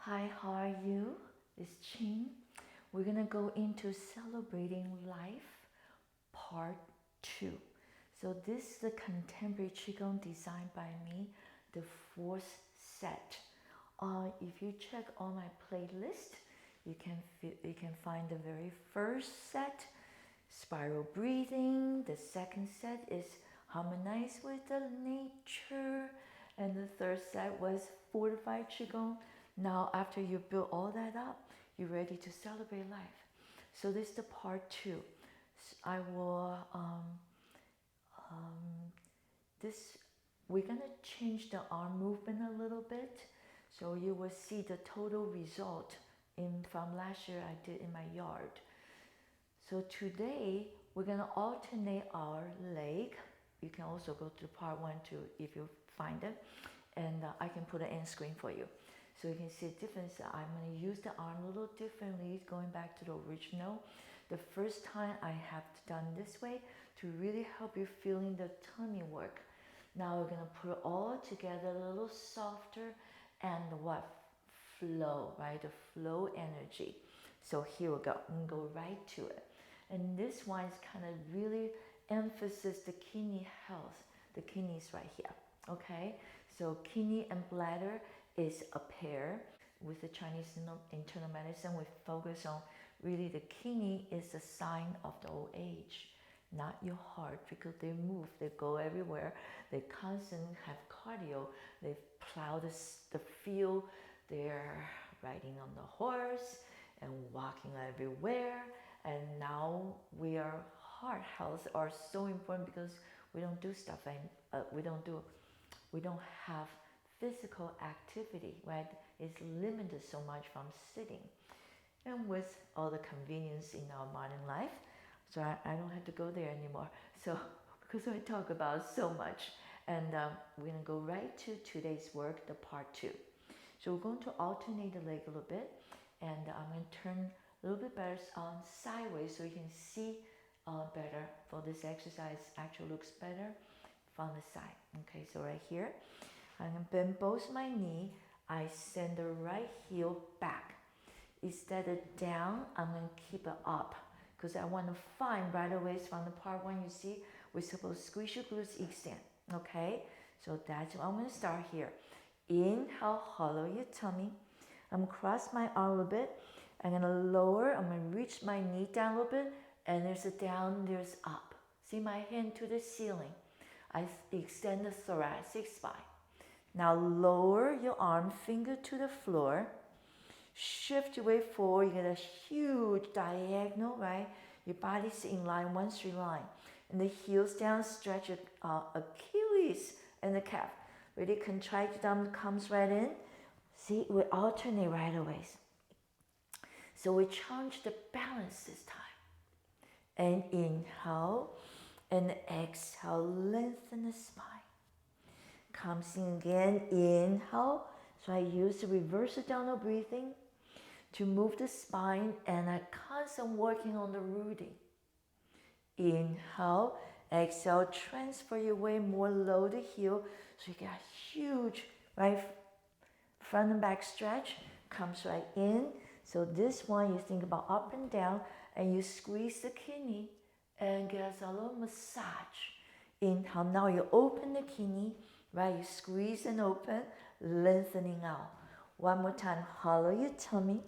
Hi, how are you? It's Ching. We're gonna go into celebrating life, part 2. So this is the contemporary Qigong designed by me, the fourth set. If you check on my playlist, you can find the very first set, spiral breathing. The second set is harmonize with the nature, and the third set was fortified Qigong. Now, after you build all that up, you're ready to celebrate life. So this is the part 2. I will this we're gonna change the arm movement a little bit, so you will see the total result from last year I did in my yard. So today we're gonna alternate our leg. You can also go to part 1 too if you find it, and I can put an end screen for you. So you can see the difference. I'm going to use the arm a little differently, going back to the original. The first time I have done this way to really help you feeling the tummy work. Now we're going to put it all together a little softer and what? Flow, right? The flow energy. So here we go. I'm going to go right to it. And this one is kind of really emphasis the kidney health. The kidney is right here. Okay? So kidney and bladder is a pair. With the Chinese internal medicine, we focus on really the kidney is a sign of the old age, not your heart, because they move, they go everywhere, they constantly have cardio, they plow the field, they're riding on the horse and walking everywhere. And now heart health are so important because we don't do stuff and we don't have physical activity, right? It's limited so much from sitting. And with all the convenience in our modern life, so I don't have to go there anymore. So because I talk about so much, and we're gonna go right to today's work, the part 2. So we're going to alternate the leg a little bit, and I'm going to turn a little bit better sideways so you can see better. For this exercise, actually looks better from the side. Okay, so right here, I'm going to bend both my knee. I send the right heel back. Instead of down, I'm going to keep it up because I want to find right away from the part 1 you see, we're supposed to squeeze your glutes, extend. Okay, so that's what I'm going to start here. Inhale, hollow your tummy. I'm going to cross my arm a little bit. I'm going to lower, I'm going to reach my knee down a little bit, and there's a down, there's up. See my hand to the ceiling. I extend the thoracic spine. Now lower your arm, finger to the floor. Shift your weight forward. You get a huge diagonal, right? Your body's in line, one straight line. And the heels down, stretch your Achilles and the calf. Really contract, thumb comes right in. See, we alternate right away. So we change the balance this time. And inhale and exhale, lengthen the spine. Comes in again, inhale. So I use the reverse abdominal breathing to move the spine, and I constantly working on the rooting. Inhale, exhale, transfer your weight more low the heel, so you get a huge right front and back stretch. Comes right in. So this one you think about up and down, and you squeeze the kidney and get a little massage. Inhale, now you open the kidney, right? You squeeze and open, lengthening out. One more time, hollow your tummy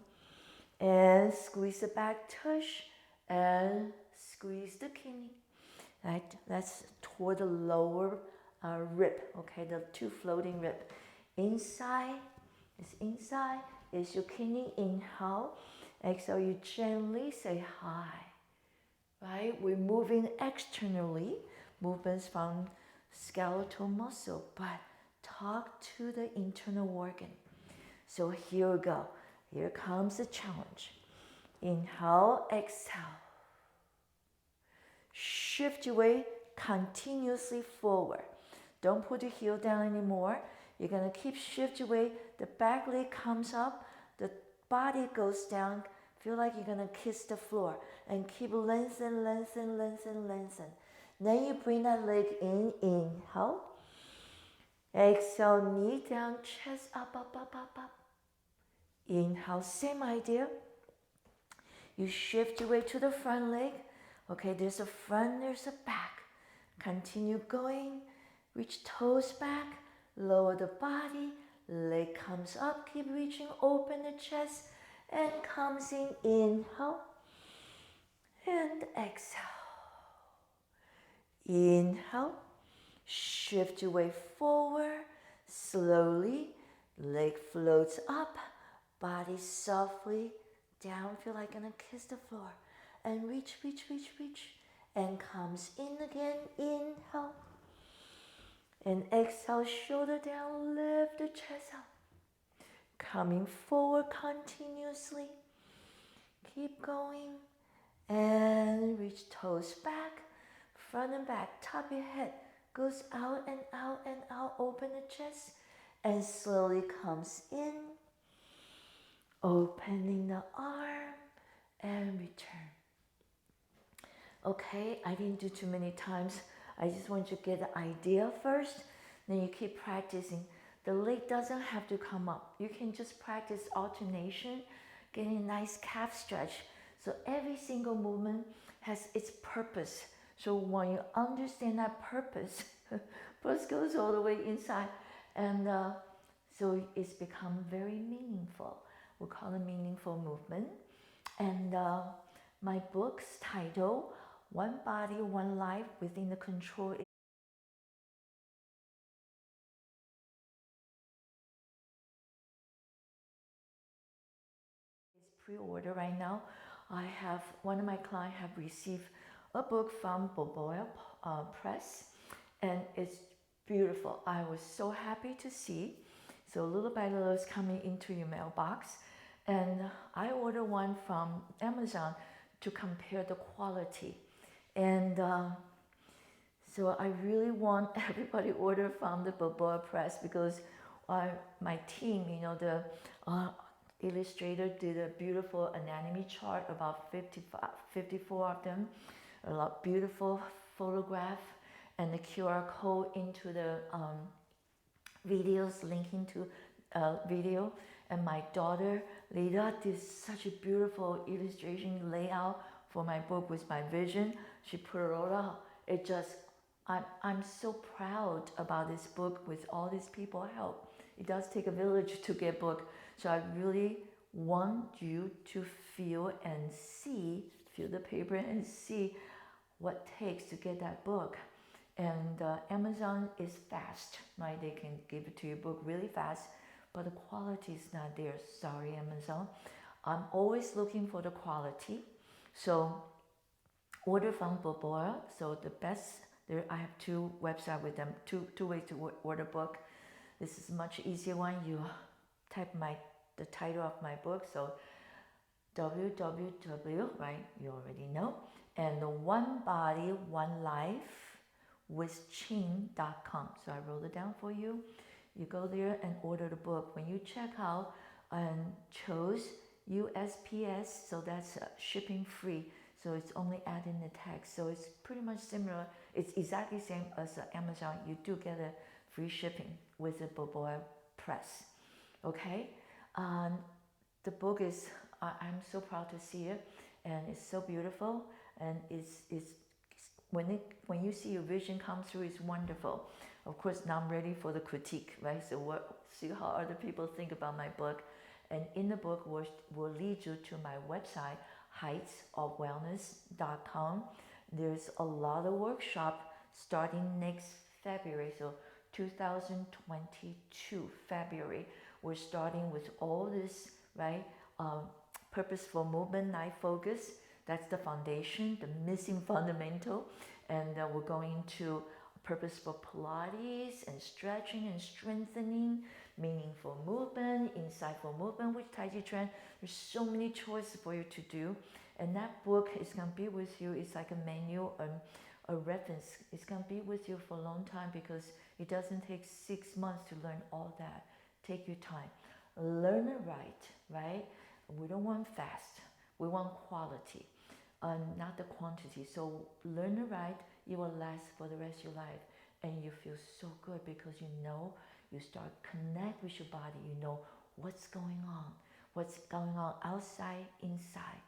and squeeze the back tush and squeeze the kidney. Right? That's toward the lower rib, okay? The 2 floating rib. Inside is your kidney. Inhale. Exhale, you gently say hi. Right? We're moving externally, movements from skeletal muscle, but talk to the internal organ. So here we go. Here comes the challenge. Inhale, exhale. Shift your weight continuously forward. Don't put your heel down anymore. You're going to keep shift your weight. The back leg comes up. The body goes down. Feel like you're going to kiss the floor. And keep lengthen, lengthen, lengthen, lengthen. Then you bring that leg in. Inhale. Exhale, knee down, chest up, up, up, up, up. Inhale, same idea. You shift your weight to the front leg. Okay, there's a front, there's a back. Continue going. Reach toes back. Lower the body. Leg comes up. Keep reaching. Open the chest. And comes in. Inhale. And exhale. Inhale. Shift your weight forward. Slowly. Leg floats up. Body softly down. Feel like gonna kiss the floor. And reach, reach, reach, reach. And comes in again. Inhale. And exhale, shoulder down, lift the chest up. Coming forward continuously. Keep going. And reach toes back, front and back. Top of your head goes out and out and out. Open the chest. And slowly comes in. Opening the arm. And return. Okay, I didn't do too many times. I just want you to get the idea first. Then you keep practicing. The leg doesn't have to come up. You can just practice alternation, getting a nice calf stretch. So every single movement has its purpose. So when you understand that purpose, first goes all the way inside. And so it's become very meaningful. We call it meaningful movement. And my book's title, One Body, One Life Within the Control, is pre-order right now. I have, one of my clients have received a book from Boboya Press, and it's beautiful. I was so happy to see. So little by little it's coming into your mailbox. And I ordered one from Amazon to compare the quality. And so I really want everybody order from the Boboya Press, because my team, the illustrator did a beautiful anatomy chart, about 54 of them, a lot beautiful photograph, and the QR code into the videos, linking to video. And my daughter Lida did such a beautiful illustration layout for my book with my vision. She put it all out. It just, I'm so proud about this book with all these people help. It does take a village to get a book. So I really want you to feel and see, feel the paper and see what it takes to get that book. And Amazon is fast, right? They can give it to your book really fast, but the quality is not there. Sorry, Amazon. I'm always looking for the quality. So order from Boboya. So the best, I have two websites with them, two ways to order book. This is a much easier one. You type the title of my book. So www, right? You already know. And the One Body, One Life with Ching.com. So I wrote it down for you. You go there and order the book. When you check out and chose USPS, so that's shipping free. So it's only adding the text. So it's pretty much similar. It's exactly the same as Amazon. You do get a free shipping with the Boboya Press. Okay? The book is, I'm so proud to see it, and it's so beautiful, and it's when you see your vision come through, it's wonderful. Of course, now I'm ready for the critique, right? So see how other people think about my book. And in the book will lead you to my website, heightsofwellness.com. There's a lot of workshop starting next February, so 2022 February. We're starting with all this, right? Purposeful movement, night focus. That's the foundation, the missing fundamental. And we're going to purposeful Pilates and stretching and strengthening, meaningful movement, insightful movement with Tai Chi Chuan. There's so many choices for you to do. And that book is going to be with you. It's like a manual, a reference. It's going to be with you for a long time, because it doesn't take 6 months to learn all that. Take your time. Learn it right? We don't want fast. We want quality, not the quantity. So learn it right. It will last for the rest of your life. And you feel so good, because you start connect with your body. You know what's going on. what's going on outside, inside.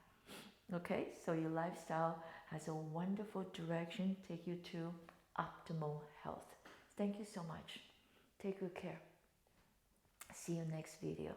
Okay, so your lifestyle has a wonderful direction, take you to optimal health. Thank you so much. Take good care. See you next video.